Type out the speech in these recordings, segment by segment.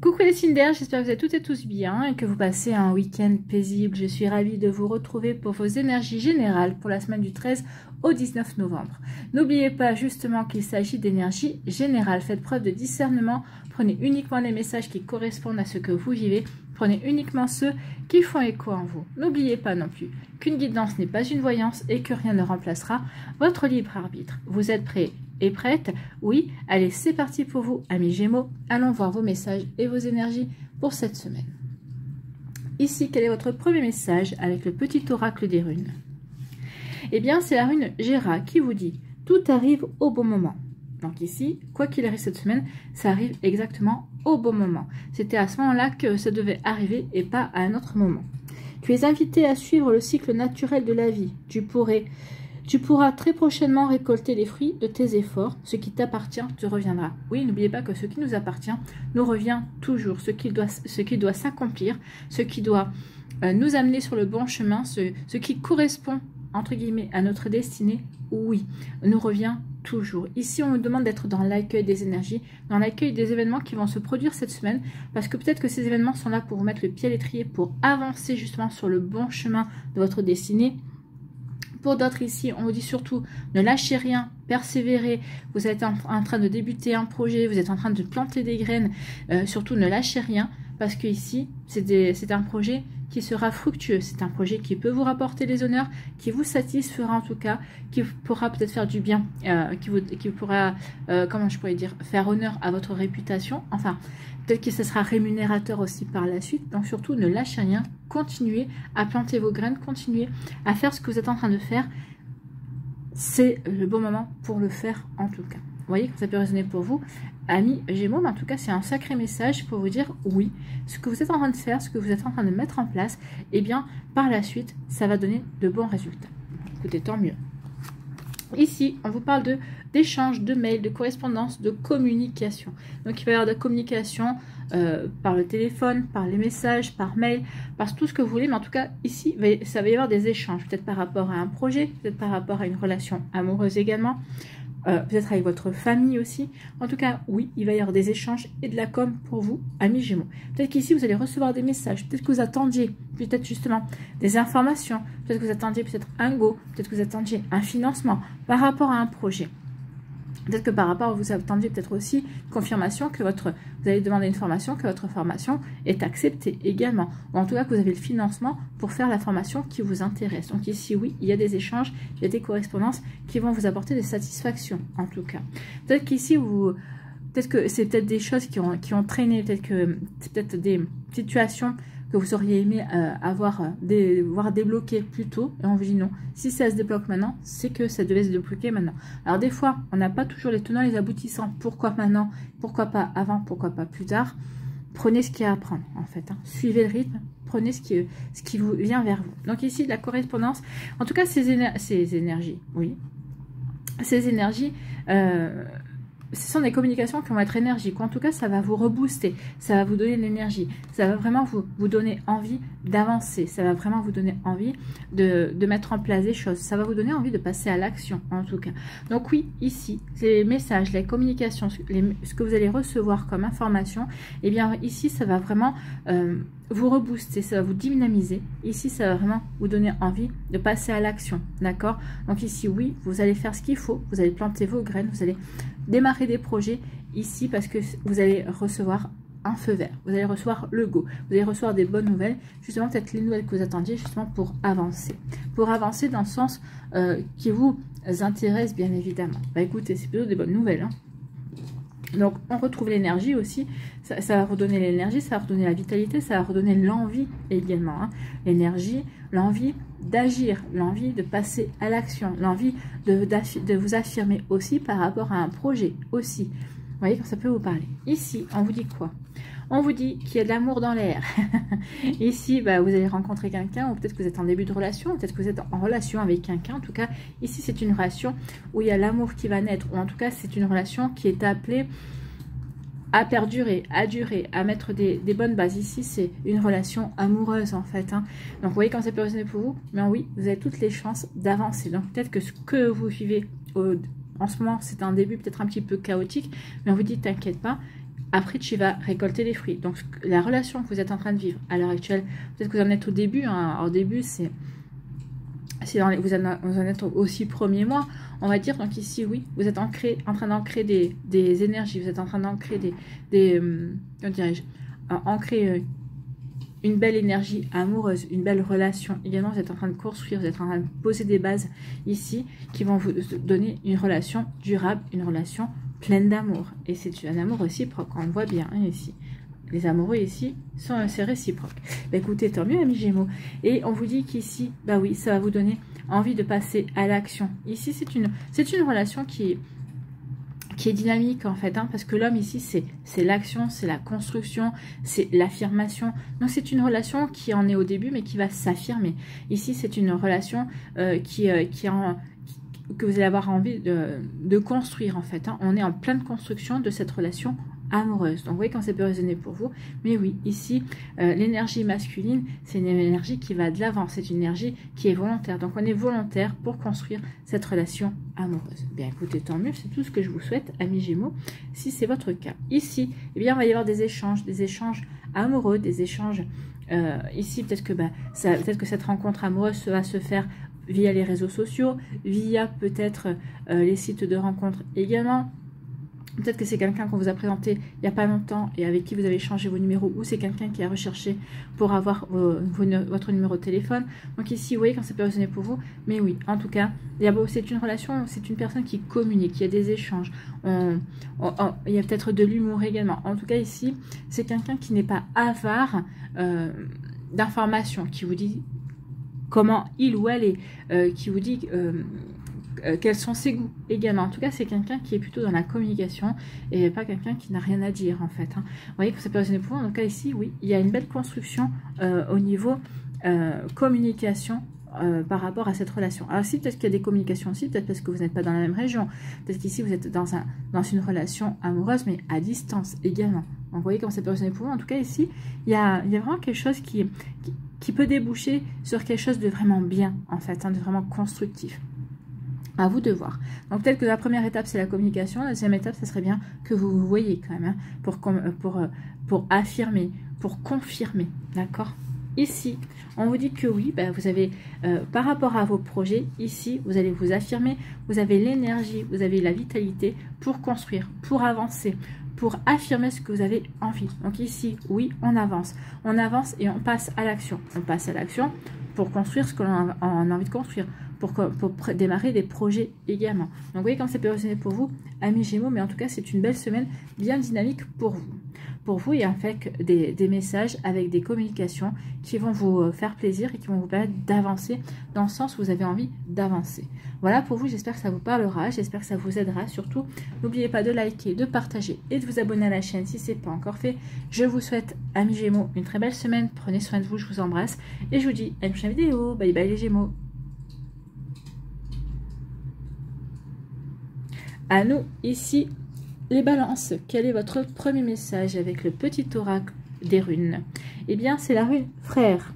Coucou les signes d'air, j'espère que vous êtes toutes et tous bien et que vous passez un week-end paisible. Je suis ravie de vous retrouver pour vos énergies générales pour la semaine du 13 au 19 novembre. N'oubliez pas justement qu'il s'agit d'énergie générale. Faites preuve de discernement, prenez uniquement les messages qui correspondent à ce que vous vivez. Prenez uniquement ceux qui font écho en vous. N'oubliez pas non plus qu'une guidance n'est pas une voyance et que rien ne remplacera votre libre arbitre. Vous êtes prêts et prête? Oui, allez, c'est parti pour vous, amis Gémeaux. Allons voir vos messages et vos énergies pour cette semaine. Ici, quel est votre premier message avec le petit oracle des runes? Eh bien, c'est la rune Géra qui vous dit « Tout arrive au bon moment ». Donc ici, quoi qu'il arrive cette semaine, ça arrive exactement au bon moment. C'était à ce moment-là que ça devait arriver et pas à un autre moment. Tu es invité à suivre le cycle naturel de la vie. Tu pourras très prochainement récolter les fruits de tes efforts. Ce qui t'appartient te reviendra. Oui, n'oubliez pas que ce qui nous appartient nous revient toujours. Ce qui doit s'accomplir, ce qui doit nous amener sur le bon chemin, ce qui correspond, entre guillemets, à notre destinée, oui, nous revient toujours. Ici, on nous demande d'être dans l'accueil des énergies, dans l'accueil des événements qui vont se produire cette semaine, parce que peut-être que ces événements sont là pour vous mettre le pied à l'étrier, pour avancer justement sur le bon chemin de votre destinée. Pour d'autres ici, on vous dit surtout ne lâchez rien, persévérez. Vous êtes en train de débuter un projet, vous êtes en train de planter des graines. Surtout ne lâchez rien parce que ici, c'est un projet qui sera fructueux. C'est un projet qui peut vous rapporter les honneurs, qui vous satisfera en tout cas, qui pourra peut-être faire du bien, qui pourra, comment je pourrais dire, faire honneur à votre réputation. Enfin, peut-être que ce sera rémunérateur aussi par la suite. Donc surtout, ne lâchez rien. Continuez à planter vos graines. Continuez à faire ce que vous êtes en train de faire. C'est le bon moment pour le faire en tout cas. Vous voyez que ça peut résonner pour vous, amis Gémeaux, mais en tout cas, c'est un sacré message pour vous dire oui, ce que vous êtes en train de faire, ce que vous êtes en train de mettre en place, et bien, par la suite, ça va donner de bons résultats. Écoutez, tant mieux. Ici, on vous parle d'échanges, de mails, de correspondance, de communication. Donc, il va y avoir de la communication par le téléphone, par les messages, par mail, par tout ce que vous voulez. Mais en tout cas, ici, ça va y avoir des échanges. Peut-être par rapport à un projet, peut-être par rapport à une relation amoureuse également. Peut-être avec votre famille aussi. En tout cas, oui, il va y avoir des échanges et de la com pour vous, amis Gémeaux. Peut-être qu'ici, vous allez recevoir des messages. Peut-être que vous attendiez, peut-être justement, des informations. Peut-être que vous attendiez peut-être un go. Peut-être que vous attendiez un financement par rapport à un projet. Peut-être que par rapport, vous attendiez peut-être aussi confirmation que vous allez demander une formation, que votre formation est acceptée également. Ou en tout cas que vous avez le financement pour faire la formation qui vous intéresse. Donc ici, oui, il y a des échanges, il y a des correspondances qui vont vous apporter des satisfactions en tout cas. Peut-être qu'ici, peut-être que c'est peut-être des choses qui ont traîné, peut-être que c'est peut-être des situations que vous auriez aimé voir débloquer plus tôt, et on vous dit non. Si ça se débloque maintenant, c'est que ça devait se débloquer maintenant. Alors des fois, on n'a pas toujours les tenants et les aboutissants. Pourquoi maintenant? Pourquoi pas avant? Pourquoi pas plus tard? Prenez ce qu'il y a à prendre, en fait. Hein. Suivez le rythme, prenez ce qui vous vient vers vous. Donc ici, de la correspondance, en tout cas, ces énergies, oui. Ces énergies... ce sont des communications qui vont être énergiques. En tout cas, ça va vous rebooster. Ça va vous donner de l'énergie. Ça va vraiment vous donner envie d'avancer. Ça va vraiment vous donner envie de mettre en place des choses. Ça va vous donner envie de passer à l'action, en tout cas. Donc oui, ici, les messages, les communications, ce que vous allez recevoir comme information, eh bien ici, ça va vraiment vous rebooster. Ça va vous dynamiser. Ici, ça va vraiment vous donner envie de passer à l'action. D'accord? Donc ici, oui, vous allez faire ce qu'il faut. Vous allez planter vos graines. Vous allez démarrer des projets ici parce que vous allez recevoir un feu vert, vous allez recevoir le go, vous allez recevoir des bonnes nouvelles, justement peut-être les nouvelles que vous attendiez justement pour avancer dans le sens qui vous intéresse bien évidemment. Bah écoutez, c'est plutôt des bonnes nouvelles, hein. Donc on retrouve l'énergie aussi, ça va redonner l'énergie, ça va redonner la vitalité, ça va redonner l'envie également, hein. L'énergie, l'envie d'agir, l'envie de passer à l'action, l'envie de vous affirmer aussi par rapport à un projet aussi. Vous voyez quand ça peut vous parler. Ici, on vous dit quoi? On vous dit qu'il y a de l'amour dans l'air. Ici, bah, vous allez rencontrer quelqu'un, ou peut-être que vous êtes en début de relation, peut-être que vous êtes en relation avec quelqu'un. En tout cas, ici, c'est une relation où il y a l'amour qui va naître, ou en tout cas, c'est une relation qui est appelée à perdurer, à durer, à mettre des bonnes bases. Ici, c'est une relation amoureuse, en fait. Hein. Donc, vous voyez quand ça peut résonner pour vous. Mais oui, vous avez toutes les chances d'avancer. Donc, peut-être que ce que vous vivez en ce moment, c'est un début peut-être un petit peu chaotique. Mais on vous dit, t'inquiète pas, après tu vas récolter les fruits. Donc la relation que vous êtes en train de vivre à l'heure actuelle, peut-être que vous en êtes au début, hein. Au début c'est vous en êtes aussi premier mois, on va dire. Donc ici, oui, vous êtes en train d'ancrer des énergies, vous êtes en train d'ancrer comment dirais-je, ancrer une belle énergie amoureuse, une belle relation. Également, vous êtes en train de construire, vous êtes en train de poser des bases ici qui vont vous donner une relation durable, une relation pleine d'amour. Et c'est un amour réciproque, on le voit bien hein, ici. Les amoureux ici, c'est réciproque. Bah, écoutez, tant mieux, amis Gémeaux. Et on vous dit qu'ici, bah oui, ça va vous donner envie de passer à l'action. Ici, c'est une relation qui est dynamique en fait, hein, parce que l'homme ici, c'est l'action, c'est la construction, c'est l'affirmation. Donc c'est une relation qui en est au début, mais qui va s'affirmer. Ici, c'est une relation que vous allez avoir envie de construire en fait. Hein. On est en pleine construction de cette relation amoureuse. Donc vous voyez quand ça peut résonner pour vous. Mais oui, ici, l'énergie masculine, c'est une énergie qui va de l'avant. C'est une énergie qui est volontaire. Donc on est volontaire pour construire cette relation amoureuse. Bien écoutez, tant mieux. C'est tout ce que je vous souhaite, amis Gémeaux, si c'est votre cas. Ici, eh bien, il va y avoir des échanges amoureux, des échanges. Ici, peut-être que cette rencontre amoureuse va se faire via les réseaux sociaux, via peut-être les sites de rencontres également. Peut-être que c'est quelqu'un qu'on vous a présenté il n'y a pas longtemps et avec qui vous avez changé vos numéros, ou c'est quelqu'un qui a recherché pour avoir votre numéro de téléphone. Donc ici, vous voyez quand ça peut résonner pour vous. Mais oui, en tout cas, c'est une relation, c'est une personne qui communique, il y a des échanges. Il y a peut-être de l'humour également. En tout cas, ici, c'est quelqu'un qui n'est pas avare d'informations, qui vous dit comment il ou elle est, qui vous dit quels sont ses goûts également. En tout cas, c'est quelqu'un qui est plutôt dans la communication et pas quelqu'un qui n'a rien à dire en fait. Hein. Vous voyez que ça peut résonner pour vous. En tout cas, ici, oui, il y a une belle construction au niveau communication par rapport à cette relation. Alors si peut-être qu'il y a des communications aussi, peut-être parce que vous n'êtes pas dans la même région. Peut-être qu'ici, vous êtes dans une relation amoureuse, mais à distance également. Donc, vous voyez comment ça peut résonner pour vous. En tout cas, ici, il y a vraiment quelque chose qui peut déboucher sur quelque chose de vraiment bien, en fait, hein, de vraiment constructif. À vous de voir. Donc peut-être que la première étape c'est la communication, la deuxième étape ça serait bien que vous vous voyez quand même, hein, pour affirmer, pour confirmer, d'accord. Ici, on vous dit que oui, ben vous avez, par rapport à vos projets, ici, vous allez vous affirmer, vous avez l'énergie, vous avez la vitalité pour construire, pour avancer, pour affirmer ce que vous avez envie. Donc ici, oui, on avance et on passe à l'action. On passe à l'action pour construire ce que l'on a envie de construire, pour démarrer des projets également. Donc vous voyez comme ça peut résonner pour vous, amis Gémeaux, mais en tout cas c'est une belle semaine bien dynamique pour vous. Pour vous, il y a avec des messages avec des communications qui vont vous faire plaisir et qui vont vous permettre d'avancer dans le sens où vous avez envie d'avancer. Voilà pour vous, j'espère que ça vous parlera, j'espère que ça vous aidera. Surtout, n'oubliez pas de liker, de partager et de vous abonner à la chaîne si ce n'est pas encore fait. Je vous souhaite, amis Gémeaux, une très belle semaine. Prenez soin de vous, je vous embrasse et je vous dis à une prochaine vidéo. Bye bye les Gémeaux. À nous, ici, les balances. Quel est votre premier message avec le petit oracle des runes? Eh bien, c'est la rune frère.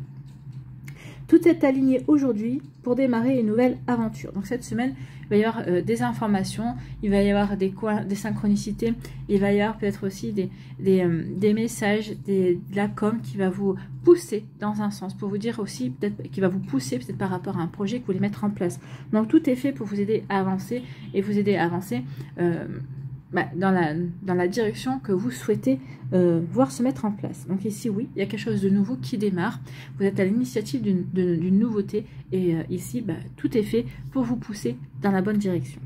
Tout est aligné aujourd'hui pour démarrer une nouvelle aventure. Donc cette semaine, il va y avoir des informations, il va y avoir des synchronicités, il va y avoir peut-être aussi des messages, de la com qui va vous pousser dans un sens, pour vous dire aussi, peut-être qui va vous pousser peut-être par rapport à un projet que vous voulez mettre en place. Donc tout est fait pour vous aider à avancer et vous aider à avancer dans la direction que vous souhaitez voir se mettre en place. Donc ici, oui, il y a quelque chose de nouveau qui démarre. Vous êtes à l'initiative d'une nouveauté et ici, tout est fait pour vous pousser dans la bonne direction.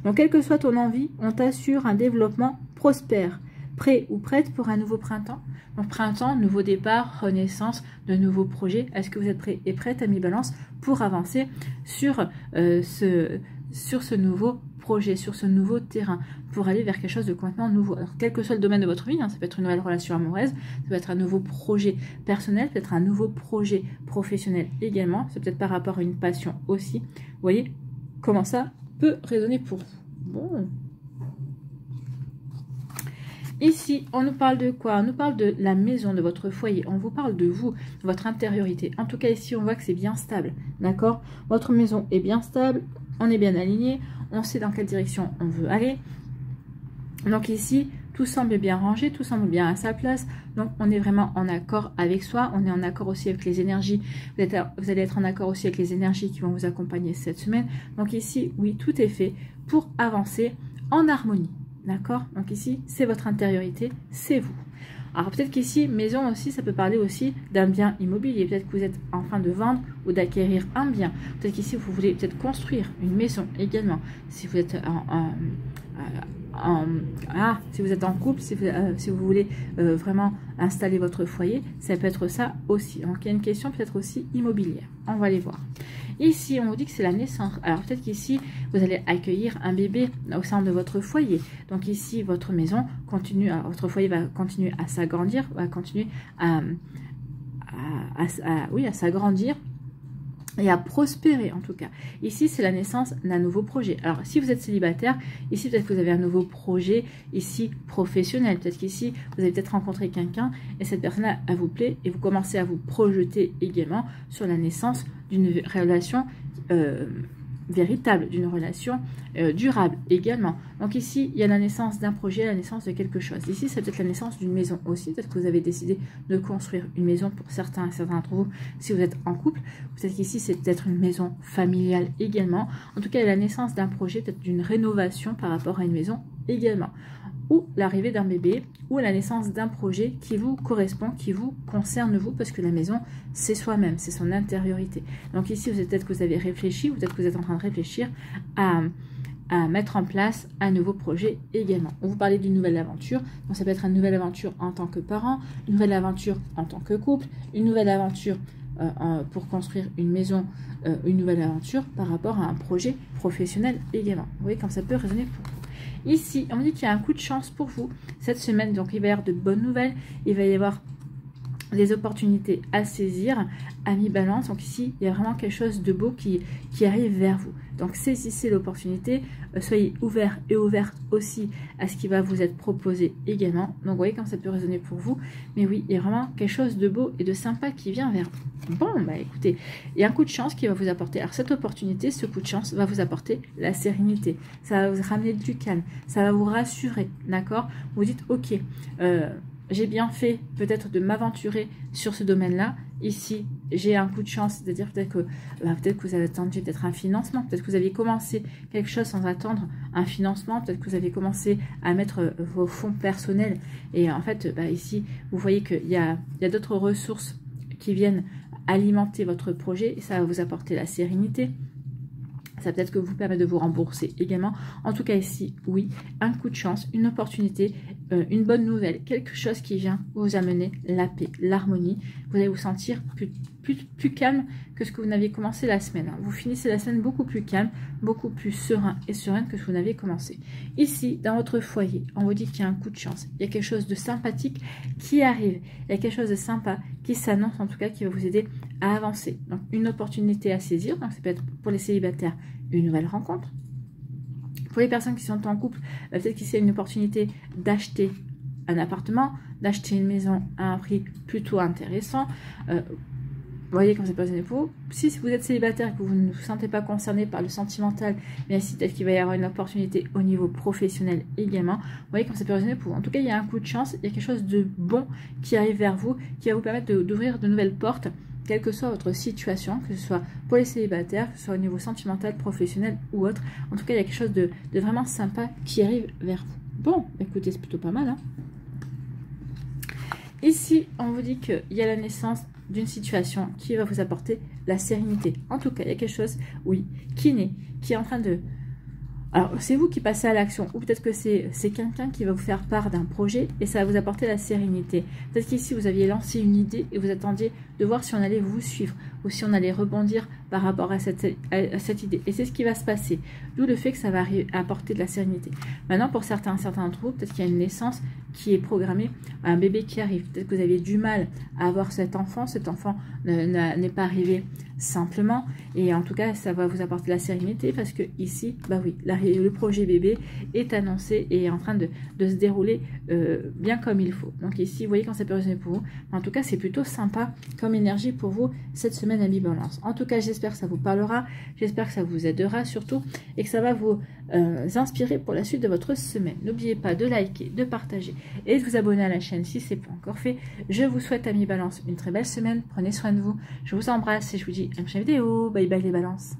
Donc, quelle que soit ton envie, on t'assure un développement prospère. Prêt ou prête pour un nouveau printemps? Donc, printemps, nouveau départ, renaissance, de nouveaux projets. Est-ce que vous êtes prêt et prête, amis Balance, pour avancer sur ce nouveau projet, sur ce nouveau terrain, pour aller vers quelque chose de complètement nouveau? Alors, quel que soit le domaine de votre vie, hein, ça peut être une nouvelle relation amoureuse, ça peut être un nouveau projet personnel, peut-être un nouveau projet professionnel également, c'est peut-être par rapport à une passion aussi. Vous voyez comment ça peut résonner pour vous. Bon. Ici, on nous parle de quoi? On nous parle de la maison, de votre foyer. On vous parle de vous, de votre intériorité. En tout cas, ici, on voit que c'est bien stable. D'accord? Votre maison est bien stable. On est bien aligné. On sait dans quelle direction on veut aller. Donc ici, tout semble bien rangé, tout semble bien à sa place. Donc, on est vraiment en accord avec soi. On est en accord aussi avec les énergies. Vous allez être en accord aussi avec les énergies qui vont vous accompagner cette semaine. Donc ici, oui, tout est fait pour avancer en harmonie. D'accord? Donc ici, c'est votre intériorité, c'est vous. Alors peut-être qu'ici, maison aussi, ça peut parler aussi d'un bien immobilier. Peut-être que vous êtes en train de vendre ou d'acquérir un bien. Peut-être qu'ici, vous voulez peut-être construire une maison également. Si vous êtes si vous êtes en couple, si vous voulez vraiment installer votre foyer, ça peut être ça aussi. Donc il y a une question peut-être aussi immobilière. On va aller voir. Ici, on vous dit que c'est la naissance. Alors peut-être qu'ici, vous allez accueillir un bébé au sein de votre foyer. Donc ici, votre maison continue, votre foyer va continuer à s'agrandir, va continuer à s'agrandir et à prospérer en tout cas. Ici, c'est la naissance d'un nouveau projet. Alors, si vous êtes célibataire, ici, peut-être que vous avez un nouveau projet, ici, professionnel. Peut-être qu'ici, vous avez peut-être rencontré quelqu'un et cette personne-là, elle vous plaît et vous commencez à vous projeter également sur la naissance d'une relation véritable, d'une relation durable également. Donc ici, il y a la naissance d'un projet, la naissance de quelque chose. Ici, c'est peut-être la naissance d'une maison aussi. Peut-être que vous avez décidé de construire une maison pour certains d'entre vous, si vous êtes en couple. Peut-être qu'ici, c'est peut-être une maison familiale également. En tout cas, il y a la naissance d'un projet, peut-être d'une rénovation par rapport à une maison également. Ou l'arrivée d'un bébé, ou la naissance d'un projet qui vous correspond, qui vous concerne vous, parce que la maison, c'est soi-même, c'est son intériorité. Donc ici, peut-être que vous avez réfléchi, ou peut-être que vous êtes en train de réfléchir à mettre en place un nouveau projet également. On vous parlait d'une nouvelle aventure, donc ça peut être une nouvelle aventure en tant que parent, une nouvelle aventure en tant que couple, une nouvelle aventure pour construire une maison, une nouvelle aventure par rapport à un projet professionnel également. Vous voyez comme ça peut résonner pour vous. Ici, on dit qu'il y a un coup de chance pour vous cette semaine, donc il va y avoir de bonnes nouvelles, il va y avoir des opportunités à saisir, à mi-balance. Donc ici, il y a vraiment quelque chose de beau qui arrive vers vous. Donc saisissez l'opportunité, soyez ouverts et ouvertes aussi à ce qui va vous être proposé également. Donc vous voyez comme ça peut résonner pour vous. Mais oui, il y a vraiment quelque chose de beau et de sympa qui vient vers vous. Bon, bah écoutez, il y a un coup de chance qui va vous apporter. Alors cette opportunité, ce coup de chance va vous apporter la sérénité. Ça va vous ramener du calme, ça va vous rassurer, d'accord? Vous dites, ok, j'ai bien fait peut-être de m'aventurer sur ce domaine-là. Ici, j'ai un coup de chance, c'est-à-dire peut-être que vous avez attendu peut-être un financement, peut-être que vous aviez commencé quelque chose sans attendre un financement, peut-être que vous avez commencé à mettre vos fonds personnels. Et en fait, ici, vous voyez qu'il y a d'autres ressources qui viennent alimenter votre projet et ça va vous apporter la sérénité. Ça peut-être que vous permet de vous rembourser également. En tout cas ici, oui, un coup de chance, une opportunité, une bonne nouvelle, quelque chose qui vient vous amener la paix, l'harmonie. Vous allez vous sentir plus calme que ce que vous n'aviez commencé la semaine. Vous finissez la semaine beaucoup plus calme, beaucoup plus serein et sereine que ce que vous n'aviez commencé. Ici, dans votre foyer, on vous dit qu'il y a un coup de chance. Il y a quelque chose de sympathique qui arrive. Il y a quelque chose de sympa qui s'annonce, en tout cas, qui va vous aider à avancer. Donc, une opportunité à saisir. Donc, ça peut être pour les célibataires une nouvelle rencontre. Pour les personnes qui sont en couple, peut-être qu'il y a une opportunité d'acheter un appartement, d'acheter une maison à un prix plutôt intéressant. Vous voyez comme ça peut résonner pour vous. Si vous êtes célibataire et que vous ne vous sentez pas concerné par le sentimental, mais ici peut-être qu'il va y avoir une opportunité au niveau professionnel également. Vous voyez comme ça peut résonner pour vous. En tout cas, il y a un coup de chance, il y a quelque chose de bon qui arrive vers vous, qui va vous permettre d'ouvrir de nouvelles portes, quelle que soit votre situation, que ce soit pour les célibataires, que ce soit au niveau sentimental, professionnel ou autre. En tout cas, il y a quelque chose de vraiment sympa qui arrive vers vous. Bon, écoutez, c'est plutôt pas mal, hein. Ici, on vous dit qu'il y a la naissance d'une situation qui va vous apporter la sérénité. En tout cas, il y a quelque chose, oui, qui est en train de... Alors, c'est vous qui passez à l'action, ou peut-être que c'est quelqu'un qui va vous faire part d'un projet et ça va vous apporter la sérénité. Peut-être qu'ici, vous aviez lancé une idée et vous attendiez de voir si on allait vous suivre ou si on allait rebondir par rapport à cette idée. Et c'est ce qui va se passer. D'où le fait que ça va apporter de la sérénité. Maintenant, pour certains d'entre vous, peut-être qu'il y a une naissance qui est programmée, un bébé qui arrive. Peut-être que vous avez du mal à avoir cet enfant n'est pas arrivé simplement. Et en tout cas, ça va vous apporter de la sérénité parce que ici, bah oui, le projet bébé est annoncé et est en train de se dérouler bien comme il faut. Donc ici, vous voyez quand ça peut résonner pour vous. En tout cas, c'est plutôt sympa comme énergie pour vous cette semaine semaine, amis Balance. En tout cas, j'espère que ça vous parlera, j'espère que ça vous aidera surtout et que ça va vous inspirer pour la suite de votre semaine. N'oubliez pas de liker, de partager et de vous abonner à la chaîne si ce n'est pas encore fait. Je vous souhaite, amis Balance, une très belle semaine. Prenez soin de vous. Je vous embrasse et je vous dis à une prochaine vidéo. Bye bye les balances.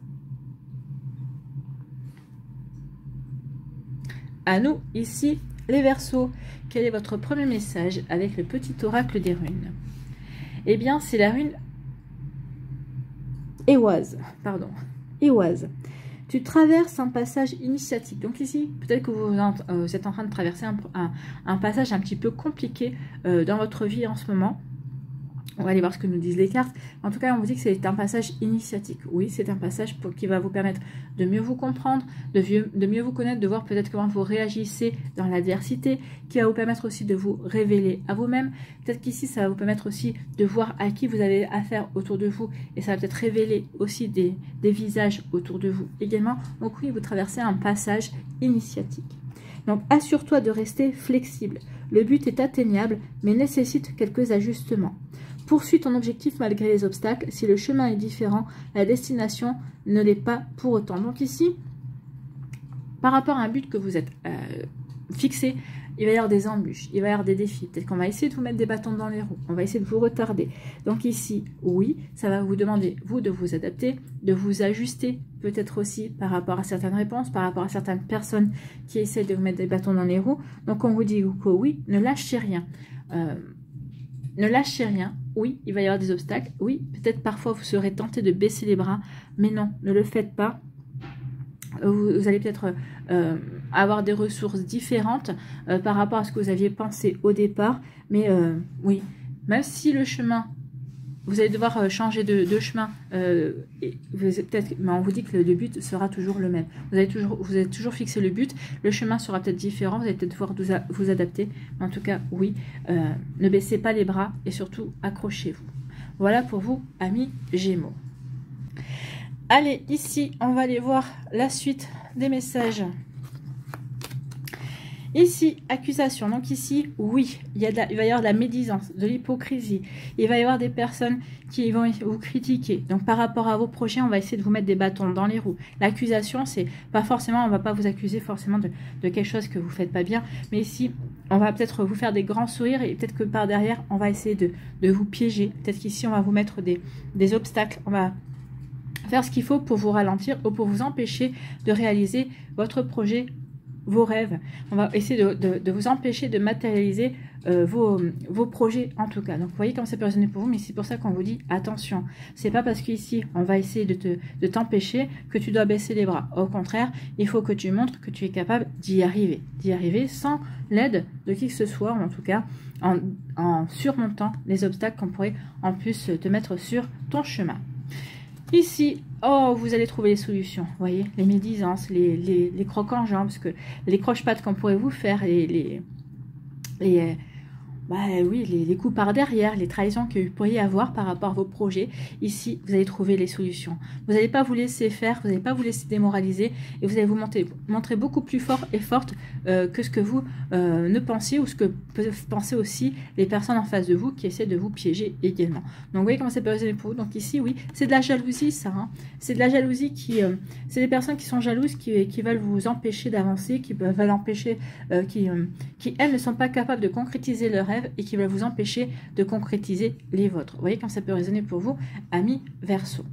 À nous, ici, les Verseaux. Quel est votre premier message avec le petit oracle des runes? Eh bien, c'est la rune Éoise. Pardon. Éoise. Tu traverses un passage initiatique. Donc ici, peut-être que vous êtes en train de traverser un passage un petit peu compliqué dans votre vie en ce moment. On va aller voir ce que nous disent les cartes. En tout cas, on vous dit que c'est un passage initiatique. Oui, c'est un passage qui va vous permettre de mieux vous comprendre, de mieux vous connaître, de voir peut-être comment vous réagissez dans l'adversité, qui va vous permettre aussi de vous révéler à vous-même. Peut-être qu'ici, ça va vous permettre aussi de voir à qui vous avez affaire autour de vous. Et ça va peut-être révéler aussi des visages autour de vous également. Donc oui, vous traversez un passage initiatique. Donc, assure-toi de rester flexible. Le but est atteignable, mais nécessite quelques ajustements. Poursuis ton objectif malgré les obstacles. Si le chemin est différent, la destination ne l'est pas pour autant. Donc ici, par rapport à un but que vous êtes fixé, il va y avoir des embûches, il va y avoir des défis. Peut-être qu'on va essayer de vous mettre des bâtons dans les roues, on va essayer de vous retarder. Donc ici, oui, ça va vous demander, vous, de vous adapter, de vous ajuster, peut-être aussi par rapport à certaines réponses, par rapport à certaines personnes qui essaient de vous mettre des bâtons dans les roues. Donc on vous dit que oui, ne lâchez rien. Ne lâchez rien. Oui, il va y avoir des obstacles. Oui, peut-être parfois vous serez tenté de baisser les bras, mais non, ne le faites pas. Vous allez peut-être avoir des ressources différentes par rapport à ce que vous aviez pensé au départ. Mais oui, même si le chemin, vous allez devoir changer de chemin, mais on vous dit que le but sera toujours le même. Vous avez toujours fixé le but, le chemin sera peut-être différent, vous allez peut-être devoir vous adapter. Mais en tout cas, oui, ne baissez pas les bras et surtout accrochez-vous. Voilà pour vous, amis Gémeaux. Allez, ici, on va aller voir la suite des messages. Ici, accusation. Donc ici, oui, il va y avoir de la médisance, de l'hypocrisie. Il va y avoir des personnes qui vont vous critiquer. Donc par rapport à vos projets, on va essayer de vous mettre des bâtons dans les roues. L'accusation, c'est pas forcément, on va pas vous accuser forcément de quelque chose que vous faites pas bien. Mais ici, on va peut-être vous faire des grands sourires et peut-être que par derrière, on va essayer de vous piéger. Peut-être qu'ici, on va vous mettre des obstacles. On va faire ce qu'il faut pour vous ralentir ou pour vous empêcher de réaliser votre projet, vos rêves. On va essayer de vous empêcher de matérialiser vos projets en tout cas. Donc vous voyez comment ça peut résonner pour vous, mais c'est pour ça qu'on vous dit attention. C'est pas parce qu'ici on va essayer de t'empêcher que tu dois baisser les bras. Au contraire, il faut que tu montres que tu es capable d'y arriver sans l'aide de qui que ce soit, ou en tout cas en surmontant les obstacles qu'on pourrait en plus te mettre sur ton chemin. Ici, oh, vous allez trouver les solutions. Vous voyez, les médisances, les crocs en jambes, parce que les croche-pattes qu'on pourrait vous faire, les coups par derrière, les trahisons que vous pourriez avoir par rapport à vos projets. Ici, vous allez trouver les solutions. Vous n'allez pas vous laisser faire, vous n'allez pas vous laisser démoraliser et vous allez vous montrer beaucoup plus fort et forte que ce que vous ne pensiez ou ce que peuvent penser aussi les personnes en face de vous qui essaient de vous piéger également. Donc, vous voyez comment ça peut résonner pour vous. Donc ici, oui, c'est de la jalousie, ça. Hein. C'est de la jalousie c'est des personnes qui sont jalouses, qui veulent vous empêcher d'avancer, qui veulent empêcher, qui, elles, ne sont pas capables de concrétiser leur rêve et qui veulent vous empêcher de concrétiser les vôtres. Vous voyez comme ça peut résonner pour vous, amis Verseaux.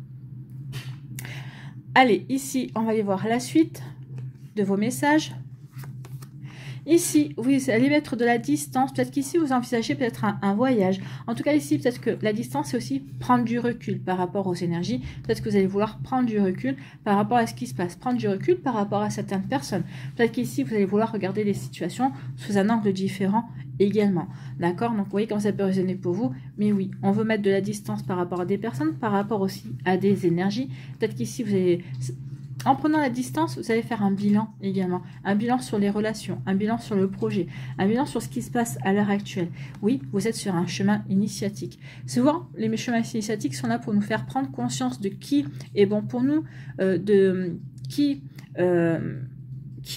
Allez, ici, on va aller voir la suite de vos messages. Ici, vous allez mettre de la distance. Peut-être qu'ici, vous envisagez peut-être un voyage. En tout cas, ici, peut-être que la distance, c'est aussi prendre du recul par rapport aux énergies. Peut-être que vous allez vouloir prendre du recul par rapport à ce qui se passe. Prendre du recul par rapport à certaines personnes. Peut-être qu'ici, vous allez vouloir regarder les situations sous un angle différent également. D'accord? Donc, vous voyez comment ça peut résonner pour vous. Mais oui, on veut mettre de la distance par rapport à des personnes, par rapport aussi à des énergies. Peut-être qu'ici, vous allez... En prenant la distance, vous allez faire un bilan également. Un bilan sur les relations, un bilan sur le projet, un bilan sur ce qui se passe à l'heure actuelle. Oui, vous êtes sur un chemin initiatique. Souvent, les chemins initiatiques sont là pour nous faire prendre conscience de qui est bon pour nous, de qui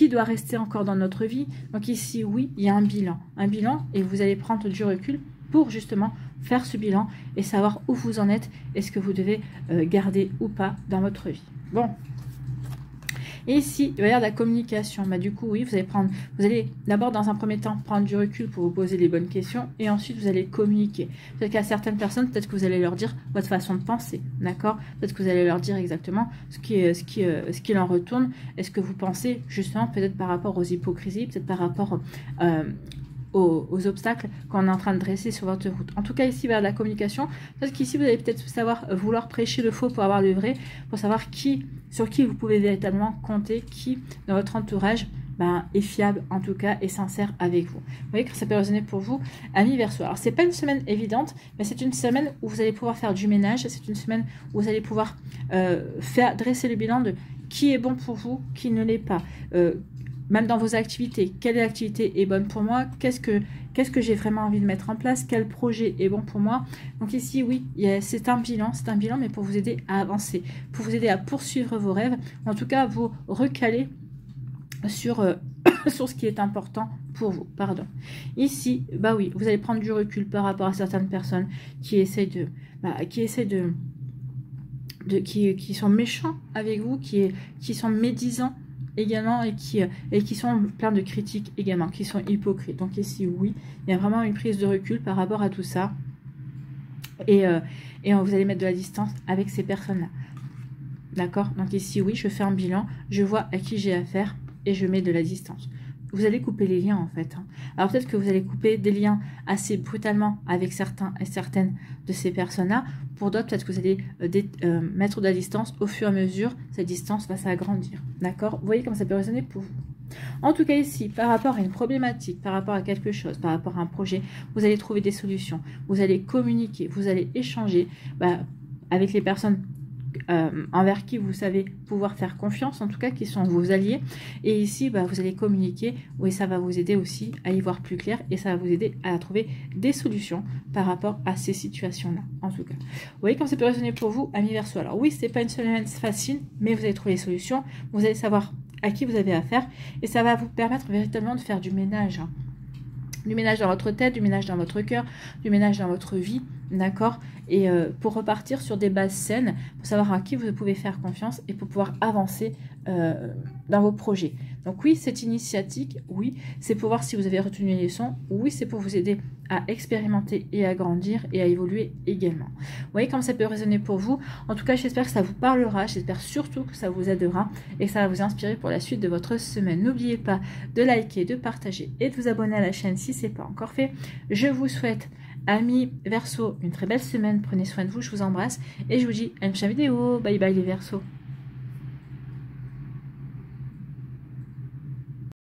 doit rester encore dans notre vie. Donc ici, oui, il y a un bilan, et vous allez prendre du recul pour justement faire ce bilan et savoir où vous en êtes et ce que vous devez garder ou pas dans votre vie. Bon. Et ici, il va y avoir de la communication. Bah, du coup, oui, vous allez d'abord, dans un premier temps, prendre du recul pour vous poser les bonnes questions. Et ensuite, vous allez communiquer. Peut-être qu'à certaines personnes, peut-être que vous allez leur dire votre façon de penser. D'accord? Peut-être que vous allez leur dire exactement ce qu'il en retourne. Est-ce que vous pensez, justement, peut-être par rapport aux hypocrisies, peut-être par rapport aux obstacles qu'on est en train de dresser sur votre route. En tout cas, ici, vers la communication, parce qu'ici, vous allez peut-être vouloir prêcher le faux pour avoir le vrai, pour savoir sur qui vous pouvez véritablement compter, qui, dans votre entourage, est fiable, en tout cas, et sincère avec vous. Vous voyez que ça peut résonner pour vous, amis Verseau. Alors, c'est pas une semaine évidente, mais c'est une semaine où vous allez pouvoir faire du ménage, c'est une semaine où vous allez pouvoir dresser le bilan de qui est bon pour vous, qui ne l'est pas. Même dans vos activités, quelle activité est bonne pour moi, qu'est-ce que j'ai vraiment envie de mettre en place, quel projet est bon pour moi. Donc ici, oui, c'est un bilan, mais pour vous aider à avancer, pour vous aider à poursuivre vos rêves, en tout cas, vous recaler sur ce qui est important pour vous. Pardon. Ici, oui, vous allez prendre du recul par rapport à certaines personnes qui essayent qui sont méchants avec vous, qui sont médisants également et qui sont plein de critiques également, qui sont hypocrites. Donc ici, oui, il y a vraiment une prise de recul par rapport à tout ça. Et vous allez mettre de la distance avec ces personnes-là. D'accord? Donc ici, oui, je fais un bilan, je vois à qui j'ai affaire et je mets de la distance. Vous allez couper les liens en fait. Alors peut-être que vous allez couper des liens assez brutalement avec certains et certaines de ces personnes-là. Pour d'autres, peut-être que vous allez mettre de la distance. Au fur et à mesure, cette distance va s'agrandir. D'accord? Vous voyez comment ça peut résonner pour vous. En tout cas ici, par rapport à une problématique, par rapport à quelque chose, par rapport à un projet, vous allez trouver des solutions. Vous allez communiquer, vous allez échanger avec les personnes envers qui vous savez pouvoir faire confiance, en tout cas qui sont vos alliés. Et ici, vous allez communiquer, oui, ça va vous aider aussi à y voir plus clair et ça va vous aider à trouver des solutions par rapport à ces situations-là, en tout cas. Vous voyez comme ça peut résonner pour vous, amis Verseau. Alors oui, c'est pas une semaine facile, mais vous allez trouver des solutions, vous allez savoir à qui vous avez affaire et ça va vous permettre véritablement de faire du ménage. Du ménage dans votre tête, du ménage dans votre cœur, du ménage dans votre vie, d'accord? Et pour repartir sur des bases saines, pour savoir à qui vous pouvez faire confiance et pour pouvoir avancer dans vos projets. Donc oui, c'est initiatique, oui, c'est pour voir si vous avez retenu les leçons, oui, c'est pour vous aider à expérimenter et à grandir et à évoluer également. Vous voyez comme ça peut résonner pour vous. En tout cas, j'espère que ça vous parlera, j'espère surtout que ça vous aidera et que ça va vous inspirer pour la suite de votre semaine. N'oubliez pas de liker, de partager et de vous abonner à la chaîne si ce n'est pas encore fait. Je vous souhaite, amis Verseau, une très belle semaine. Prenez soin de vous, je vous embrasse et je vous dis à une prochaine vidéo. Bye bye les Verseaux.